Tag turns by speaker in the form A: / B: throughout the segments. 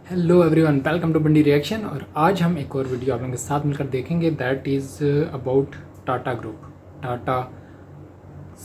A: Hello everyone, welcome to Bandy reaction. और आज हम एक और वीडियो आप लोगों के साथ मिलकर देखेंगे that is about Tata group. Tata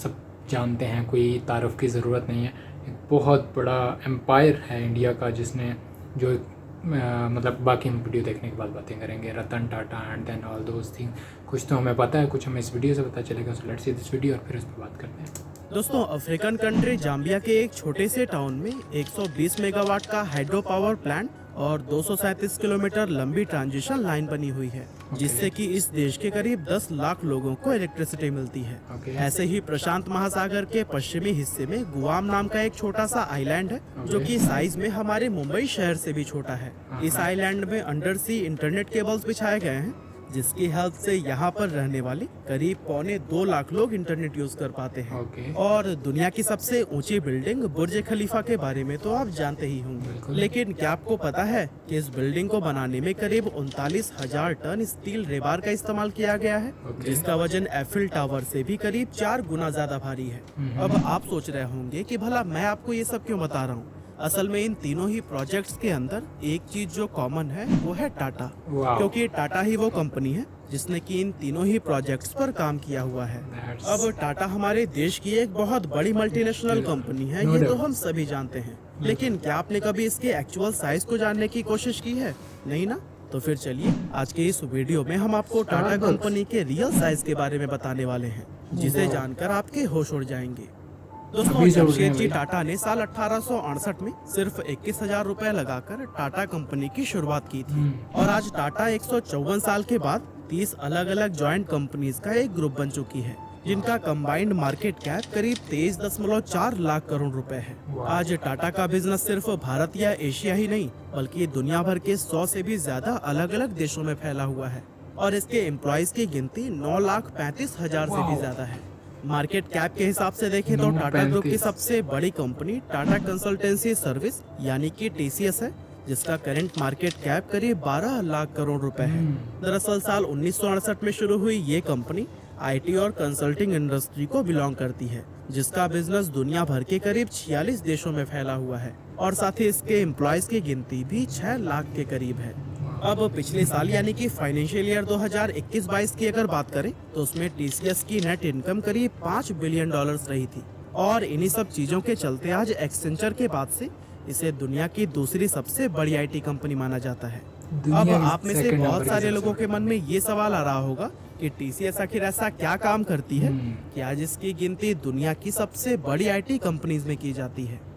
A: सब जानते हैं, कोई तारुफ की ज़रूरत नहीं है। एक बहुत बड़ा एम्पायर है इंडिया का, जिसने जो मतलब बाकी हम वीडियो देखने के बाद बातें करेंगे। Ratan Tata and then all those thing. कुछ तो हमें पता है, कुछ हमें इस वीडियो से पता चलेगा। So let's see this video और फिर उस पर बात करते हैं।
B: दोस्तों, अफ्रीकन कंट्री जाम्बिया के एक छोटे से टाउन में 120 मेगावाट का हाइड्रो पावर प्लांट और 237 किलोमीटर लंबी ट्रांजिशन लाइन बनी हुई है, जिससे कि इस देश के करीब 10 लाख लोगों को इलेक्ट्रिसिटी मिलती है। ऐसे ही प्रशांत महासागर के पश्चिमी हिस्से में गुआम नाम का एक छोटा सा आइलैंड है, जो कि साइज में हमारे मुंबई शहर से भी छोटा है। इस आइलैंड में अंडर सी इंटरनेट केबल्स बिछाए गए हैं, जिसकी हेल्प से यहाँ पर रहने वाले करीब 1.25 लाख लोग इंटरनेट यूज कर पाते हैं। और दुनिया की सबसे ऊंची बिल्डिंग बुर्ज खलीफा के बारे में तो आप जानते ही होंगे, लेकिन क्या आपको पता है कि इस बिल्डिंग को बनाने में करीब 39,000 टन स्टील रेबार का इस्तेमाल किया गया है, जिसका वजन एफिल टावर से भी करीब 4 गुना ज्यादा भारी है। अब आप सोच रहे होंगे कि भला मैं आपको ये सब क्यों बता रहा हूँ। असल में इन तीनों ही प्रोजेक्ट्स के अंदर एक चीज जो कॉमन है वो है टाटा, क्योंकि टाटा ही वो कंपनी है जिसने कि इन तीनों ही प्रोजेक्ट्स पर काम किया हुआ है। अब टाटा हमारे देश की एक बहुत बड़ी मल्टीनेशनल कंपनी है, ये तो हम सभी जानते हैं, लेकिन क्या आपने कभी इसके एक्चुअल साइज को जानने की कोशिश की है? नहीं ना? तो फिर चलिए आज के इस वीडियो में हम आपको टाटा कंपनी के रियल साइज के बारे में बताने वाले हैं, जिसे जानकर आपके होश उड़ जाएंगे। दोस्तों, जमशेदजी टाटा ने साल 1868 में सिर्फ 21,000 रुपए लगाकर टाटा कंपनी की शुरुआत की थी, और आज टाटा 154 साल के बाद 30 अलग अलग जॉइंट कंपनीज का एक ग्रुप बन चुकी है, जिनका कंबाइंड मार्केट कैप करीब 23.4 लाख करोड़ रुपए है। आज टाटा का बिजनेस सिर्फ भारत या एशिया ही नहीं, बल्कि दुनिया भर के 100 से भी ज्यादा अलग अलग देशों में फैला हुआ है, और इसके एम्प्लॉयज की गिनती 9,35,000 से भी ज्यादा है। मार्केट कैप के हिसाब से देखें तो टाटा ग्रुप की सबसे बड़ी कंपनी टाटा कंसल्टेंसी सर्विस यानी कि TCS है, जिसका करंट मार्केट कैप करीब 12 लाख करोड़ रुपए है। दरअसल साल 1968 में शुरू हुई ये कंपनी IT और कंसल्टिंग इंडस्ट्री को बिलोंग करती है, जिसका बिजनेस दुनिया भर के करीब 46 देशों में फैला हुआ है, और साथ ही इसके एम्प्लॉयज की गिनती भी 6 लाख के करीब है। अब पिछले साल यानी कि फाइनेंशियल ईयर 2021-22 की अगर बात करें तो उसमें TCS की नेट इनकम करीब $5 बिलियन रही थी, और इन्हीं सब चीजों के चलते आज एक्सेंचर के बाद से इसे दुनिया की दूसरी सबसे बड़ी IT कंपनी माना जाता है। अब आप में से बहुत सारे लोगों के मन में ये सवाल आ रहा होगा कि TCS आखिर ऐसा क्या काम करती है कि आज इसकी गिनती दुनिया की सबसे बड़ी IT कंपनीज में की जाती है।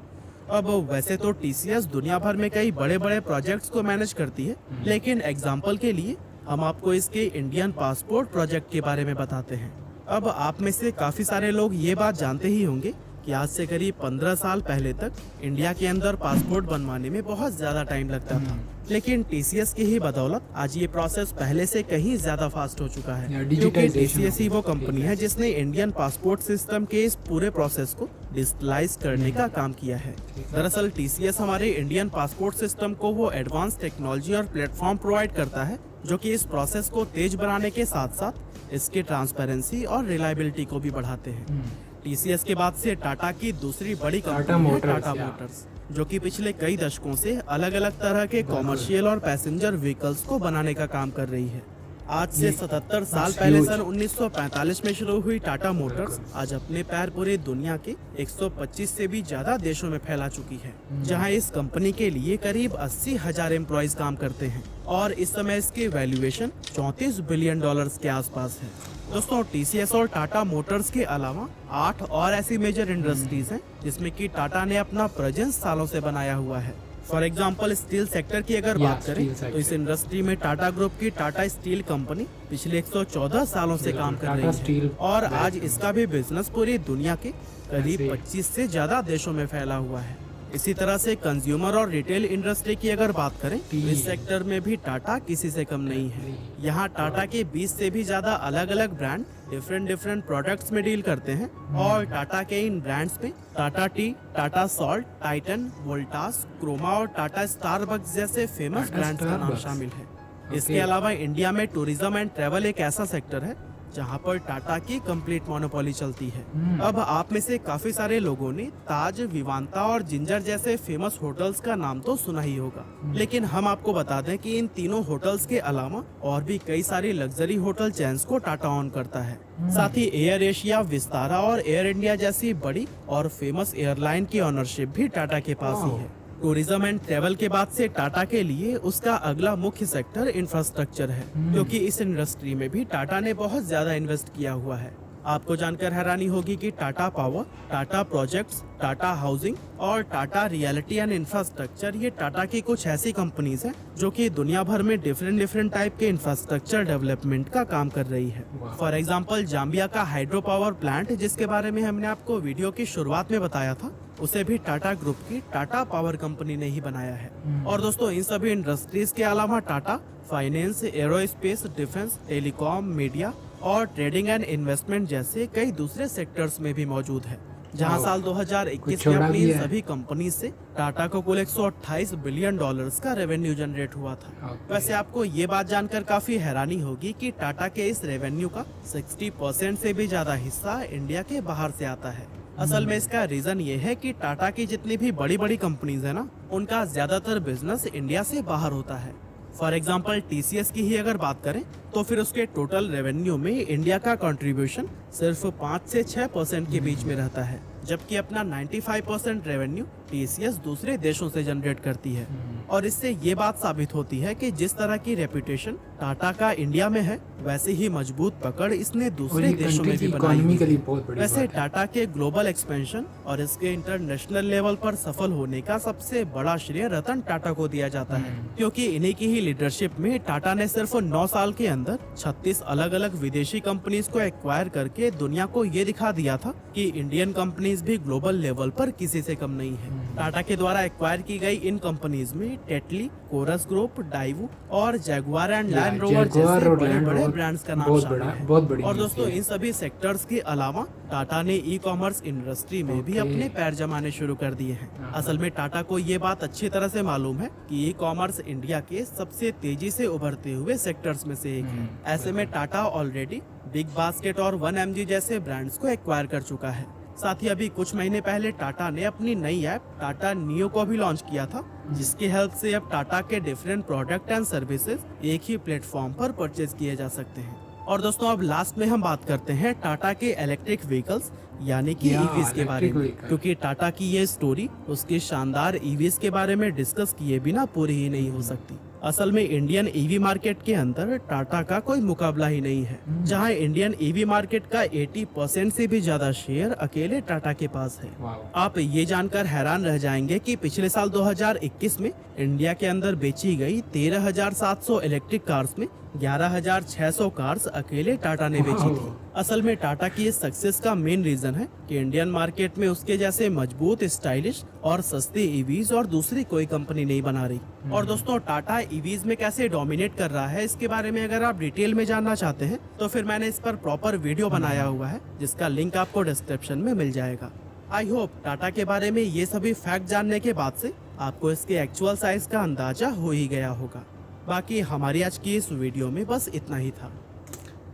B: अब वैसे तो TCS दुनिया भर में कई बड़े बड़े प्रोजेक्ट्स को मैनेज करती है, लेकिन एग्जांपल के लिए हम आपको इसके इंडियन पासपोर्ट प्रोजेक्ट के बारे में बताते हैं। अब आप में से काफी सारे लोग ये बात जानते ही होंगे कि आज से करीब 15 साल पहले तक इंडिया के अंदर पासपोर्ट बनवाने में बहुत ज्यादा टाइम लगता था, लेकिन TCS की ही बदौलत आज ये प्रोसेस पहले से कहीं ज्यादा फास्ट हो चुका है, क्योंकि TCS ही वो कंपनी है जिसने इंडियन पासपोर्ट सिस्टम के इस पूरे प्रोसेस को डिजिटलाइज करने का काम किया है। दरअसल TCS हमारे इंडियन पासपोर्ट सिस्टम को वो एडवांस टेक्नोलॉजी और प्लेटफॉर्म प्रोवाइड करता है, जो कि इस प्रोसेस को तेज बनाने के साथ साथ इसकी ट्रांसपेरेंसी और रिलायबिलिटी को भी बढ़ाते हैं। TCS के बाद से टाटा की दूसरी बड़ी कंपनी है टाटा मोटर्स, जो कि पिछले कई दशकों से अलग अलग तरह के कॉमर्शियल और पैसेंजर व्हीकल्स को बनाने का काम कर रही है। आज से 77 साल पहले सन 1945 में शुरू हुई टाटा मोटर्स आज अपने पैर पूरे दुनिया के 125 से भी ज्यादा देशों में फैला चुकी है, जहां इस कंपनी के लिए करीब 80,000 एम्प्लॉयज काम करते हैं, और इस समय इसकी वैल्यूएशन $34 बिलियन के आसपास है। दोस्तों, TCS और टाटा मोटर्स के अलावा 8 और ऐसी मेजर इंडस्ट्रीज हैं जिसमें कि टाटा ने अपना प्रेजेंस सालों से बनाया हुआ है। फॉर एग्जाम्पल स्टील सेक्टर की अगर बात करें तो इस इंडस्ट्री में टाटा ग्रुप की टाटा स्टील कंपनी पिछले 114 सालों से काम कर रही है, और आज इसका भी बिजनेस पूरी दुनिया के करीब 25 से ज्यादा देशों में फैला हुआ है। इसी तरह से कंज्यूमर और रिटेल इंडस्ट्री की अगर बात करें तो इस सेक्टर में भी टाटा किसी से कम नहीं है। यहाँ टाटा के 20 से भी ज्यादा अलग अलग ब्रांड डिफरेंट प्रोडक्ट्स में डील करते हैं, और टाटा के इन ब्रांड्स में Tata tea, Tata salt, Titan, Voltas, Croma और टाटा स्टारबक्स जैसे फेमस ब्रांड्स का नाम शामिल है। इसके अलावा इंडिया में टूरिज्म एंड ट्रेवल एक ऐसा सेक्टर है जहां पर टाटा की कंप्लीट मोनोपोली चलती है। अब आप में से काफी सारे लोगों ने ताज, विवांता और जिंजर जैसे फेमस होटल्स का नाम तो सुना ही होगा, लेकिन हम आपको बता दें कि इन तीनों होटल्स के अलावा और भी कई सारी लग्जरी होटल चेन्स को टाटा ऑन करता है। साथ ही एयर एशिया, विस्तारा और एयर इंडिया जैसी बड़ी और फेमस एयरलाइन की ऑनरशिप भी टाटा के पास ही है। टूरिज्म एंड ट्रेवल के बाद से टाटा के लिए उसका अगला मुख्य सेक्टर इंफ्रास्ट्रक्चर है, क्योंकि इस इंडस्ट्री में भी टाटा ने बहुत ज्यादा इन्वेस्ट किया हुआ है। आपको जानकर हैरानी होगी कि Tata power, Tata projects, Tata housing और टाटा रियलिटी एंड इंफ्रास्ट्रक्चर ये टाटा की कुछ ऐसी कंपनीज हैं जो कि दुनिया भर में डिफरेंट टाइप के इंफ्रास्ट्रक्चर डेवलपमेंट का काम कर रही है। फॉर एग्जांपल जाम्बिया का हाइड्रो पावर प्लांट, जिसके बारे में हमने आपको वीडियो की शुरुआत में बताया था, उसे भी टाटा ग्रुप की टाटा पावर कंपनी ने ही बनाया है। और दोस्तों, इन सभी इंडस्ट्रीज के अलावा Tata finance, aerospace, defence, telecom, media और ट्रेडिंग एंड इन्वेस्टमेंट जैसे कई दूसरे सेक्टर्स में भी मौजूद है, जहां साल 2021 में अपनी सभी कंपनी से टाटा को कुल 128 बिलियन डॉलर्स का रेवेन्यू जनरेट हुआ था। वैसे आपको ये बात जानकर काफी हैरानी होगी कि टाटा के इस रेवेन्यू का 60% से भी ज्यादा हिस्सा इंडिया के बाहर से आता है। असल में इसका रीजन ये है कि टाटा की जितनी भी बड़ी बड़ी कंपनीज है ना, उनका ज्यादातर बिजनेस इंडिया से बाहर होता है। फॉर एग्जाम्पल टीसीएस की ही अगर बात करें तो फिर उसके टोटल रेवेन्यू में इंडिया का कंट्रीब्यूशन सिर्फ 5 से 6% के बीच में रहता है, जबकि अपना 95% रेवेन्यू टीसीएस दूसरे देशों से जनरेट करती है। और इससे ये बात साबित होती है कि जिस तरह की रेपुटेशन टाटा का इंडिया में है, वैसे ही मजबूत पकड़ इसने दूसरे देशों में भी बनाई है। वैसे टाटा के ग्लोबल एक्सपेंशन और इसके इंटरनेशनल लेवल पर सफल होने का सबसे बड़ा श्रेय रतन टाटा को दिया जाता है, क्योंकि इन्हीं की ही लीडरशिप में टाटा ने सिर्फ 9 साल के अंदर 36 अलग अलग विदेशी कंपनीज को एक्वायर करके दुनिया को ये दिखा दिया था कि इंडियन कंपनीज भी ग्लोबल लेवल पर किसी से कम नहीं है। टाटा के द्वारा एक्वायर की गई इन कंपनीज में टेटली, कोरस ग्रुप, डाइवू और जैगुआर एंड लैंड रोवर जैसे बड़े ब्रांड्स का नाम शामिल है। और दोस्तों, इन सभी सेक्टर्स के अलावा टाटा ने ई कॉमर्स इंडस्ट्री में भी अपने पैर जमाने शुरू कर दिए हैं। असल में टाटा को ये बात अच्छी तरह से मालूम है कि ई कॉमर्स इंडिया के सबसे तेजी से उभरते हुए सेक्टर्स में से एक है। ऐसे में टाटा ऑलरेडी बिग बास्केट और 1mg जैसे ब्रांड्स को एक्वायर कर चुका है। साथ ही अभी कुछ महीने पहले टाटा ने अपनी नई ऐप टाटा नियो को भी लॉन्च किया था, जिसकी हेल्प से अब टाटा के डिफरेंट प्रोडक्ट एंड सर्विसेज एक ही प्लेटफॉर्म पर परचेज किए जा सकते हैं। और दोस्तों, अब लास्ट में हम बात करते हैं टाटा के इलेक्ट्रिक व्हीकल्स यानी कि ईवीज के बारे में, क्योंकि टाटा की ये स्टोरी उसके शानदार ईवीज के बारे में डिस्कस किए बिना पूरी ही नहीं हो सकती। असल में इंडियन ईवी मार्केट के अंदर टाटा का कोई मुकाबला ही नहीं है, जहां इंडियन ईवी मार्केट का 80% से भी ज्यादा शेयर अकेले टाटा के पास है। आप ये जानकर हैरान रह जाएंगे कि पिछले साल 2021 में इंडिया के अंदर बेची गई 13,700 इलेक्ट्रिक कार्स में 11,600 कार्स अकेले टाटा ने बेची थी। असल में टाटा की इस सक्सेस का मेन रीजन है कि इंडियन मार्केट में उसके जैसे मजबूत, स्टाइलिश और सस्ते ईवीज और दूसरी कोई कंपनी नहीं बना रही। और दोस्तों, टाटा ईवीज में कैसे डोमिनेट कर रहा है, इसके बारे में अगर आप डिटेल में जानना चाहते हैं तो फिर मैंने इस पर प्रॉपर वीडियो बनाया हुआ है, जिसका लिंक आपको डिस्क्रिप्शन में मिल जाएगा। आई होप टाटा के बारे में ये सभी फैक्ट जानने के बाद से आपको इसके एक्चुअल साइज का अंदाजा हो ही गया होगा। बाकी हमारी आज की इस वीडियो में बस इतना ही था।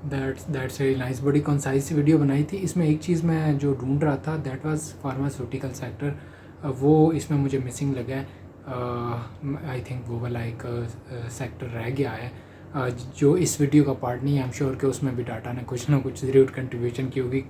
A: That's very nice. बड़ी कंसाइज वीडियो बनाई थी। इसमें एक चीज़ मैं जो ढूंढ रहा था, दैट वाज फार्मास्यूटिकल सेक्टर, वो इसमें मुझे मिसिंग लगा है। आई थिंक वो वाला एक सेक्टर रह गया है जो इस वीडियो का पार्ट नहीं है। आई एम श्योर कि उसमें भी टाटा ने कुछ ना कुछ ज़रूर कंट्रीब्यूशन की होगी।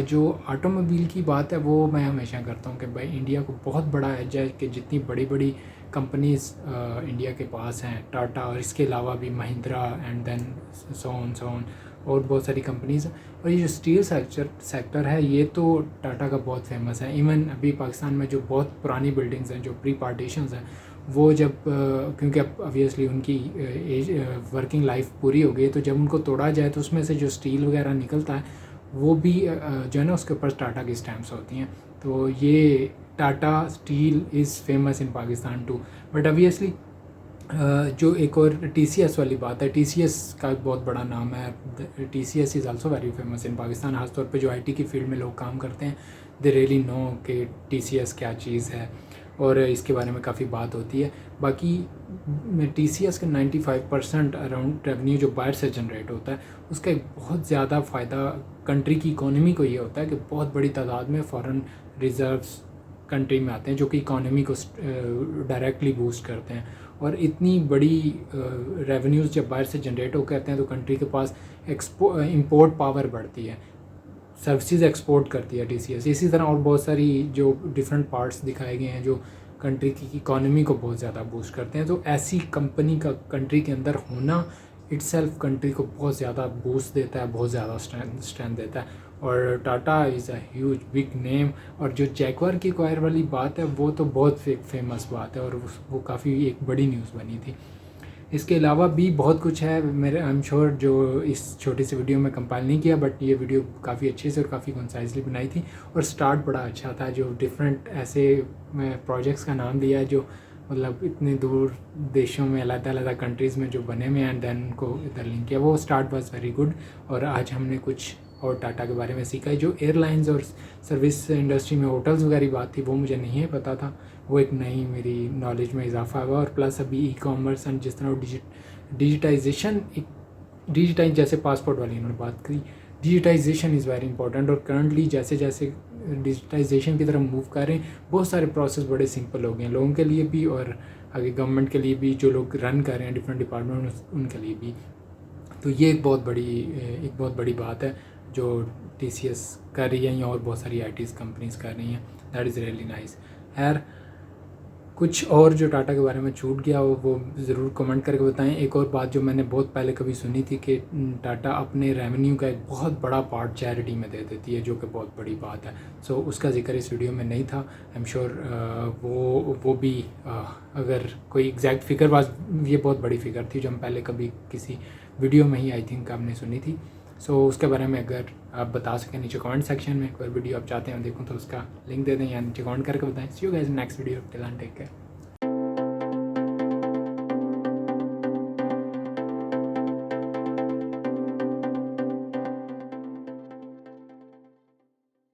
A: जो ऑटोमोबाइल की बात है वो मैं हमेशा करता हूँ कि भाई इंडिया को बहुत बड़ा एज है कि जितनी बड़ी बड़ी कंपनीज इंडिया के पास हैं, टाटा और इसके अलावा भी Mahindra and then so on और बहुत सारी कंपनीज। और ये जो स्टील सेक्टर है ये तो टाटा का बहुत फेमस है। इवन अभी पाकिस्तान में जो बहुत पुरानी बिल्डिंग्स हैं, जो प्री पार्टीशंस हैं, वो जब क्योंकि अब ऑब्वियसली उनकी वर्किंग लाइफ पूरी हो गई, तो जब उनको तोड़ा जाए तो उसमें से जो स्टील वगैरह निकलता है वो भी जो है ना उसके ऊपर टाटा की स्टैम्प्स होती हैं। तो ये Tata steel is famous in Pakistan too. But obviously जो एक और TCS वाली बात है, TCS का बहुत बड़ा नाम है। TCS is also very famous in Pakistan. खासतौर पे जो IT की फील्ड में लोग काम करते हैं, दे रियली नो कि TCS क्या चीज़ है और इसके बारे में काफ़ी बात होती है। बाकी TCS का 95% अराउंड रेवेन्यू जो बाहर से जनरेट होता है, उसका एक बहुत ज़्यादा फ़ायदा कंट्री की इकोनॉमी को ये होता है कि बहुत बड़ी तादाद में फॉरेन रिजर्व्स कंट्री में आते हैं जो कि इकोनॉमी को डायरेक्टली बूस्ट करते हैं। और इतनी बड़ी रेवेन्यूज़ जब बाहर से जनरेट हो करते हैं तो कंट्री के पास इंपोर्ट पावर बढ़ती है, सर्विसेज एक्सपोर्ट करती है TCS। इसी तरह और बहुत सारी जो डिफरेंट पार्ट्स दिखाए गए हैं जो कंट्री की इकोनॉमी को बहुत ज़्यादा बूस्ट करते हैं। तो ऐसी कंपनी का कंट्री के अंदर होना इटसेल्फ कंट्री को बहुत ज़्यादा बूस्ट देता है, बहुत ज़्यादा स्ट्रेंथ देता है। और Tata is a huge big name. और जो जैगवार की एक्वायर वाली बात है वो तो बहुत फेमस बात है और वो काफ़ी एक बड़ी न्यूज़ बनी थी। इसके अलावा भी बहुत कुछ है, मेरे आई एम श्योर जो इस छोटी सी वीडियो में कंपाइल नहीं किया, बट ये वीडियो काफ़ी अच्छे से और काफ़ी कंसाइजली बनाई थी और स्टार्ट बड़ा अच्छा था। जो डिफरेंट ऐसे प्रोजेक्ट्स का नाम दिया है जो मतलब इतने दूर देशों में अलग कंट्रीज़ में जो बने हुए हैं एंड देन उनको इधर लिंक किया, वो स्टार्ट वाज वेरी गुड। और आज हमने कुछ और टाटा के बारे में सीखा है। जो एयरलाइंस और सर्विस इंडस्ट्री में होटल्स वगैरह बात थी वो मुझे नहीं पता था, वो एक नई मेरी नॉलेज में इजाफा हुआ। और प्लस अभी ई-कॉमर्स एंड जिस तरह डिजिटाइजेशन, डिजिटाइज जैसे पासपोर्ट वाली उन्होंने बात करी, डिजिटाइजेशन इज़ वेरी इंपॉर्टेंट। और करंटली जैसे जैसे डिजिटाइजेशन की तरफ मूव कर रहे हैं बहुत सारे प्रोसेस बड़े सिंपल हो गए हैं लोगों के लिए भी और आगे गवर्नमेंट के लिए भी, जो लोग रन कर रहे हैं डिफरेंट डिपार्टमेंट उनके लिए भी। तो ये एक बहुत बड़ी बात है जो TCS कर रही है या और बहुत सारी ITs कंपनीज कर रही हैं। That is really nice. खैर कुछ और जो टाटा के बारे में छूट गया हो वो ज़रूर कमेंट करके बताएं। एक और बात जो मैंने बहुत पहले कभी सुनी थी कि टाटा अपने रेवेन्यू का एक बहुत बड़ा पार्ट चैरिटी में दे देती है, जो कि बहुत बड़ी बात है। सो उसका जिक्र इस वीडियो में नहीं था। आई एम श्योर वो भी अगर कोई एग्जैक्ट फिगर वाज, ये बहुत बड़ी फिगर थी जो हम पहले कभी किसी वीडियो में ही आई थिंक आपने सुनी थी। सो उसके बारे में अगर आप बता सकें नीचे कमेंट सेक्शन में, कोई वीडियो आप चाहते हैं देखूं तो उसका लिंक दे दें या नीचे कमेंट करके बताएं। See you guys next video, till then take care.